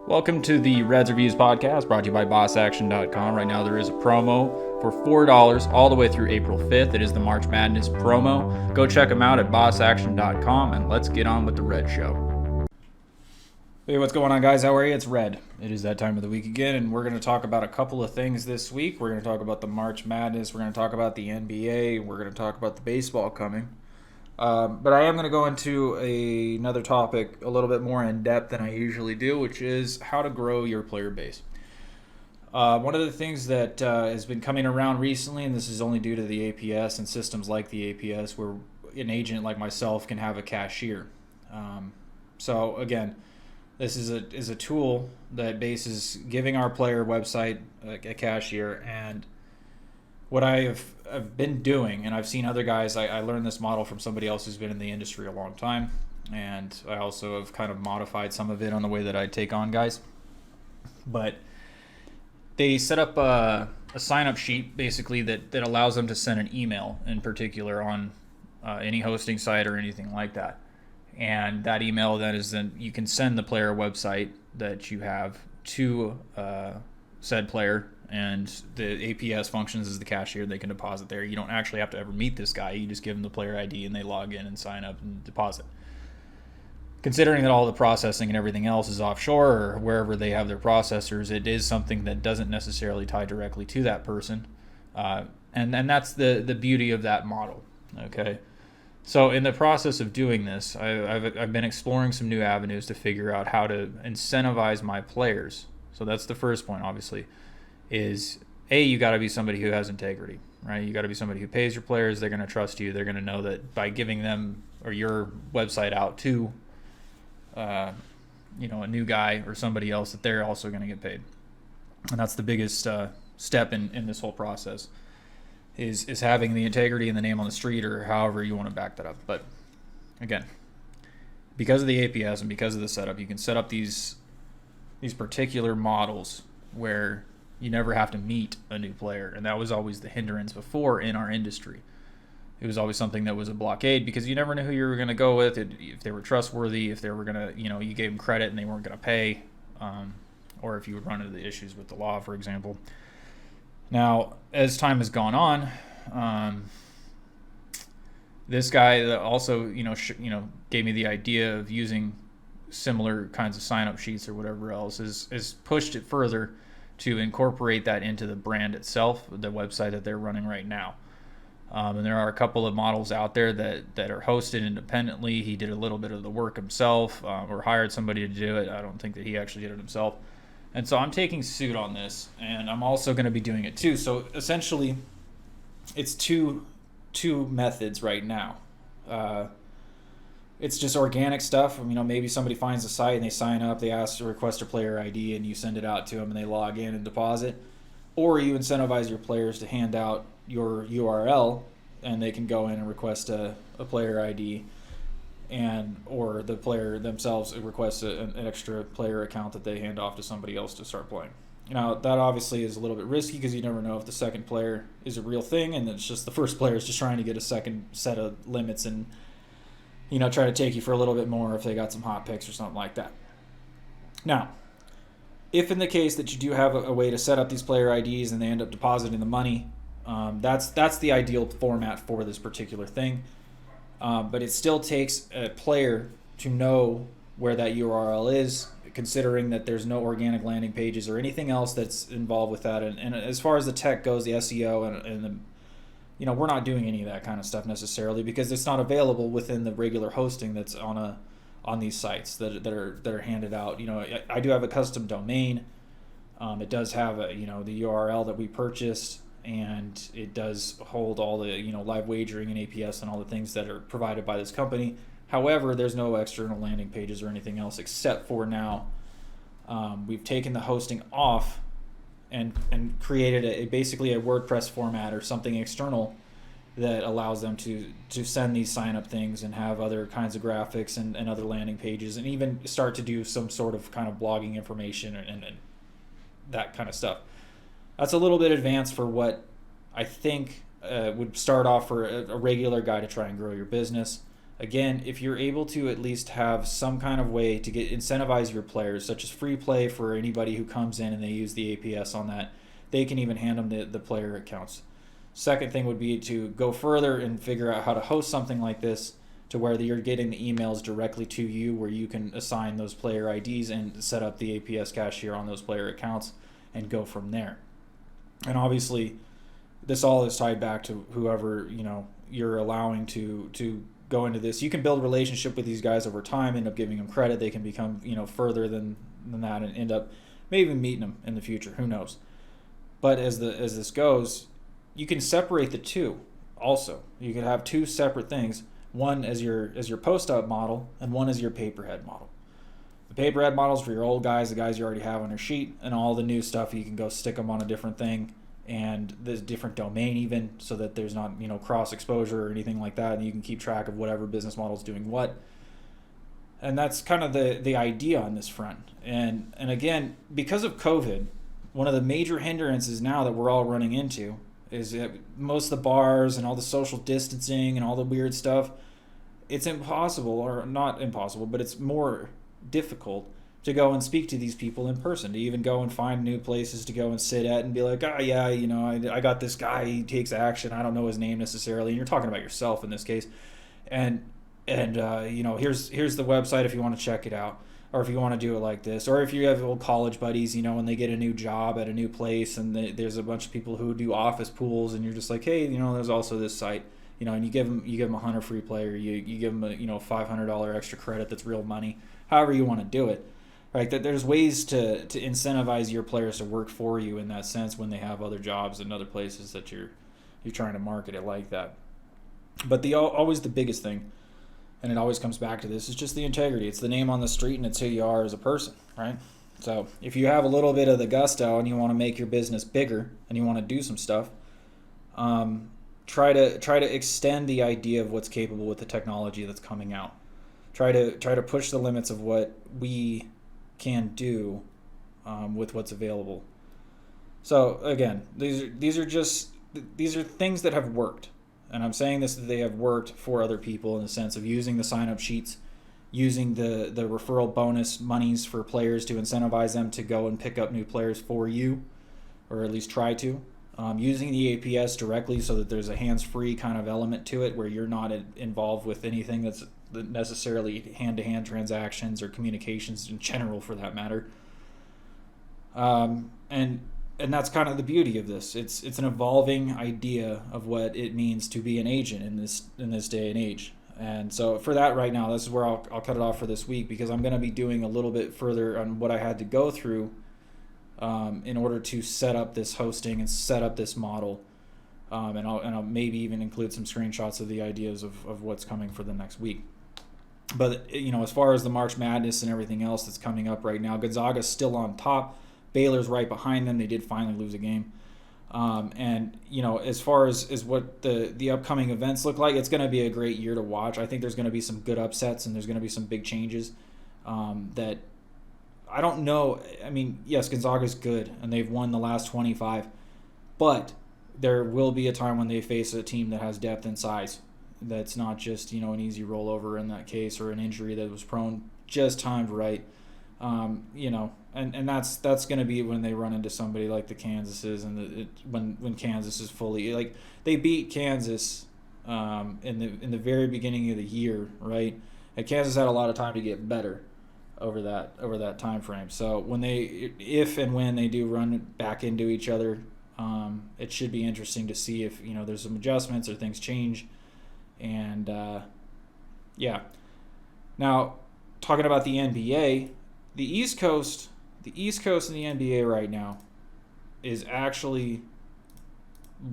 Welcome to the Reds Reviews podcast brought to you by BossAction.com. Right now there is a promo for $4 all the way through April 5th. It is the March Madness promo. Go check them out at BossAction.com and let's get on with the Red Show. Hey, what's going on, guys? How are you? It's Red. It is that time of the week again, and we're going to talk about a couple of things this week. We're going to talk about the March Madness. We're going to talk about the NBA. We're going to talk about the baseball coming. But I am going to go into another topic a little bit more in depth than I usually do, which is how to grow your player base. One of the things that has been coming around recently, and this is only due to the APS and systems like the APS, where an agent like myself can have a cashier. So again, this is a tool that bases giving our player website a cashier. And what I've been doing, and I've seen other guys, I learned this model from somebody else who's been in the industry a long time, and I also have kind of modified some of it on the way that I take on guys. But they set up a sign-up sheet, basically, that allows them to send an email in particular on any hosting site or anything like that. And that email then you can send the player website that you have to said player, and the APS functions as the cashier. They can deposit there. You don't actually have to ever meet this guy. You just give them the player ID and they log in and sign up and deposit. Considering that all the processing and everything else is offshore or wherever they have their processors, it is something that doesn't necessarily tie directly to that person. And that's the beauty of that model. Okay. So in the process of doing this, I've been exploring some new avenues to figure out how to incentivize my players. So that's the first point, obviously, is you got to be somebody who has integrity, right? You got to be somebody who pays your players. They're going to trust you. They're going to know that by giving them or your website out to, a new guy or somebody else, that they're also going to get paid. And that's the biggest step in this whole process is having the integrity and the name on the street, or however you want to back that up. But again, because of the APS and because of the setup, you can set up these particular models where you never have to meet a new player. And that was always the hindrance before in our industry. It was always something that was a blockade because you never knew who you were going to go with, if they were trustworthy, if they were going to, you gave them credit and they weren't going to pay, or if you would run into the issues with the law, for example. Now, as time has gone on, this guy that also, gave me the idea of using similar kinds of sign-up sheets or whatever else is pushed it further to incorporate that into the brand itself, the website that they're running right now. And there are a couple of models out there that are hosted independently. He did a little bit of the work himself, or hired somebody to do it. I don't think that he actually did it himself. And so I'm taking suit on this, and I'm also going to be doing it too. So essentially, it's two methods right now. It's just organic stuff. Maybe somebody finds a site and they sign up, they ask to request a player ID, and you send it out to them and they log in and deposit. Or you incentivize your players to hand out your URL and they can go in and request a player ID, or the player themselves requests an extra player account that they hand off to somebody else to start playing. Now, that obviously is a little bit risky because you never know if the second player is a real thing, and it's just the first player is just trying to get a second set of limits and try to take you for a little bit more if they got some hot picks or something like that. Now, if in the case that you do have a way to set up these player IDs and they end up depositing the money, that's the ideal format for this particular thing. But it still takes a player to know where that URL is, considering that there's no organic landing pages or anything else that's involved with that. And as far as the tech goes, the SEO and the we're not doing any of that kind of stuff necessarily because it's not available within the regular hosting that's on these sites that are handed out. I do have a custom domain. It does have the URL that we purchased, and it does hold all the live wagering and APS and all the things that are provided by this company. However, there's no external landing pages or anything else except for now we've taken the hosting off and created basically a WordPress format or something external that allows them to send these sign-up things and have other kinds of graphics and other landing pages, and even start to do some sort of kind of blogging information and that kind of stuff. That's a little bit advanced for what I think would start off for a regular guy to try and grow your business. Again, if you're able to at least have some kind of way to incentivize your players, such as free play for anybody who comes in and they use the APS on that, they can even hand them the player accounts. Second thing would be to go further and figure out how to host something like this to where you're getting the emails directly to you, where you can assign those player IDs and set up the APS cashier on those player accounts and go from there. And obviously, this all is tied back to whoever you're allowing to go into this. You can build a relationship with these guys over time, end up giving them credit. They can become further than that and end up maybe even meeting them in the future. Who knows? But as this goes, you can separate the two. Also, you could have two separate things. One as your post-up model, and one as your paperhead model. The paperhead models for your old guys, the guys you already have on your sheet, and all the new stuff you can go stick them on a different thing, and there's a different domain even, so that there's not cross exposure or anything like that, and you can keep track of whatever business model is doing what. And that's kind of the idea on this front. And again, because of COVID, one of the major hindrances now that we're all running into is that most of the bars and all the social distancing and all the weird stuff, it's impossible, or not impossible, but it's more difficult to go and speak to these people in person, to even go and find new places to go and sit at and be like, I got this guy, he takes action, I don't know his name necessarily, and you're talking about yourself in this case, and here's the website if you want to check it out, or if you want to do it like this, or if you have old college buddies, when they get a new job at a new place and there's a bunch of people who do office pools, and you're just like, hey, there's also this site, and you give them a 100 free play, or you give them a $500 extra credit that's real money, however you want to do it, right? That there's ways to incentivize your players to work for you in that sense when they have other jobs and other places that you're trying to market it like that. But always the biggest thing, and it always comes back to this, is just the integrity. It's the name on the street, and it's who you are as a person, right? So if you have a little bit of the gusto and you want to make your business bigger and you want to do some stuff, try to extend the idea of what's capable with the technology that's coming out. Try to push the limits of what we can do with what's available. So again, these are things that have worked. And I'm saying this, that they have worked for other people in the sense of using the sign-up sheets, using the referral bonus monies for players to incentivize them to go and pick up new players for you, or at least try to. Using the APS directly so that there's a hands-free kind of element to it where you're not involved with anything that's necessarily hand-to-hand transactions or communications in general for that matter. And that's kind of the beauty of this. It's an evolving idea of what it means to be an agent in this day and age. And so for that right now, this is where I'll cut it off for this week, because I'm going to be doing a little bit further on what I had to go through in order to set up this hosting and set up this model. And I'll maybe even include some screenshots of the ideas of what's coming for the next week. But as far as the March Madness and everything else that's coming up right now, Gonzaga's still on top. Baylor's right behind them. They did finally lose a game. And as far as what the upcoming events look like, it's going to be a great year to watch. I think there's going to be some good upsets, and there's going to be some big changes that I don't know. I mean, yes, Gonzaga's good, and they've won the last 25. But there will be a time when they face a team that has depth and size. That's not just, an easy rollover in that case, or an injury that was prone, just timed right. And that's going to be when they run into somebody like the Kansases, and when Kansas is fully, like, they beat Kansas in the very beginning of the year, right? And Kansas had a lot of time to get better over that time frame. So if and when they do run back into each other, it should be interesting to see if there's some adjustments or things change. And yeah. Now, talking about the NBA, the East Coast in the NBA right now is actually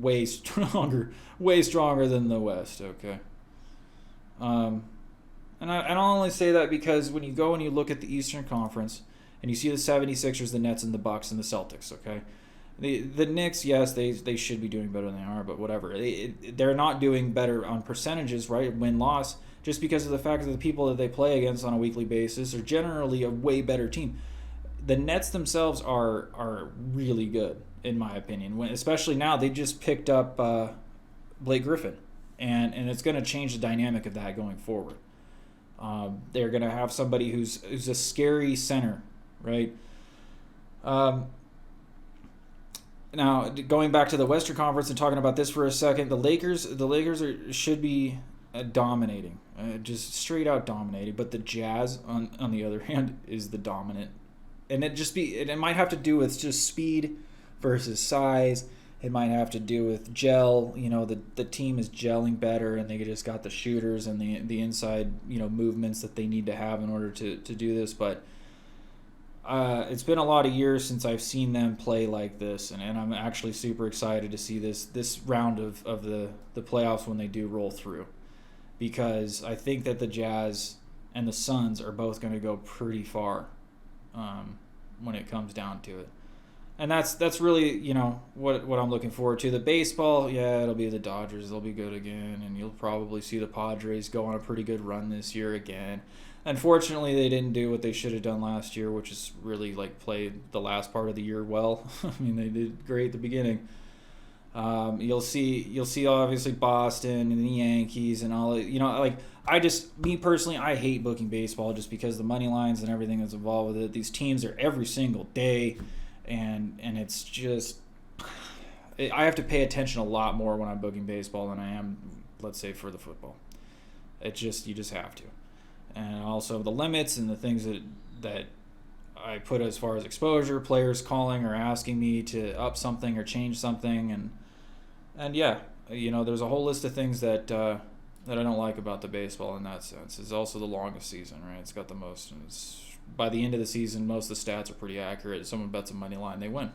way stronger than the West. Okay. And I'll only say that because when you go and you look at the Eastern Conference and you see the 76ers, the Nets, and the Bucks, and the Celtics, okay? The Knicks, yes, they should be doing better than they are, but whatever. They're not doing better on percentages, right? Win-loss, just because of the fact that the people that they play against on a weekly basis are generally a way better team. The Nets themselves are really good, in my opinion. Especially now, they just picked up Blake Griffin, and it's going to change the dynamic of that going forward. They're going to have somebody who's a scary center, right? Now, going back to the Western Conference and talking about this for a second, the Lakers should be dominating, just straight out dominating. But the Jazz, on the other hand, is the dominant, and it might have to do with just speed versus size. It might have to do with gel. The team is gelling better, and they just got the shooters and the inside movements that they need to have in order to do this. But it's been a lot of years since I've seen them play like this, and I'm actually super excited to see this round of the playoffs when they do roll through, because I think that the Jazz and the Suns are both going to go pretty far when it comes down to it. And that's really, what I'm looking forward to. The baseball, yeah, it'll be the Dodgers. They'll be good again, and you'll probably see the Padres go on a pretty good run this year again. Unfortunately, they didn't do what they should have done last year, which is really play the last part of the year well. I mean, they did great at the beginning. You'll see obviously Boston and the Yankees and all. Me personally, I hate booking baseball just because the money lines and everything that's involved with it. These teams are every single day, and it's just I have to pay attention a lot more when I'm booking baseball than I am, let's say, for the football. You just have to. And also the limits and the things that I put as far as exposure, players calling or asking me to up something or change something, and yeah, there's a whole list of things that I don't like about the baseball in that sense. It's also the longest season, right? It's got the most, and by the end of the season, most of the stats are pretty accurate. If someone bets a money line, they win.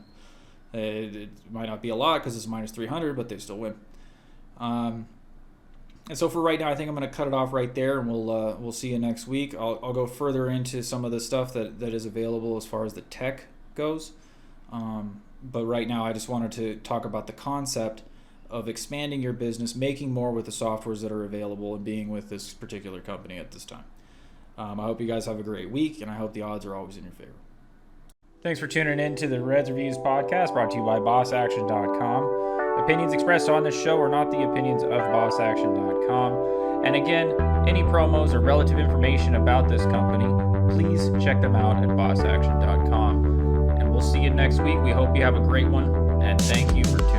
It might not be a lot because it's minus 300, but they still win. And so for right now, I think I'm going to cut it off right there, and we'll see you next week. I'll go further into some of the stuff that is available as far as the tech goes. But right now, I just wanted to talk about the concept of expanding your business, making more with the softwares that are available, and being with this particular company at this time. I hope you guys have a great week, and I hope the odds are always in your favor. Thanks for tuning in to the Reds Reviews podcast, brought to you by BossAction.com. Opinions expressed on this show are not the opinions of BossAction.com. And again, any promos or relative information about this company, please check them out at BossAction.com. And we'll see you next week. We hope you have a great one, and thank you for tuning in.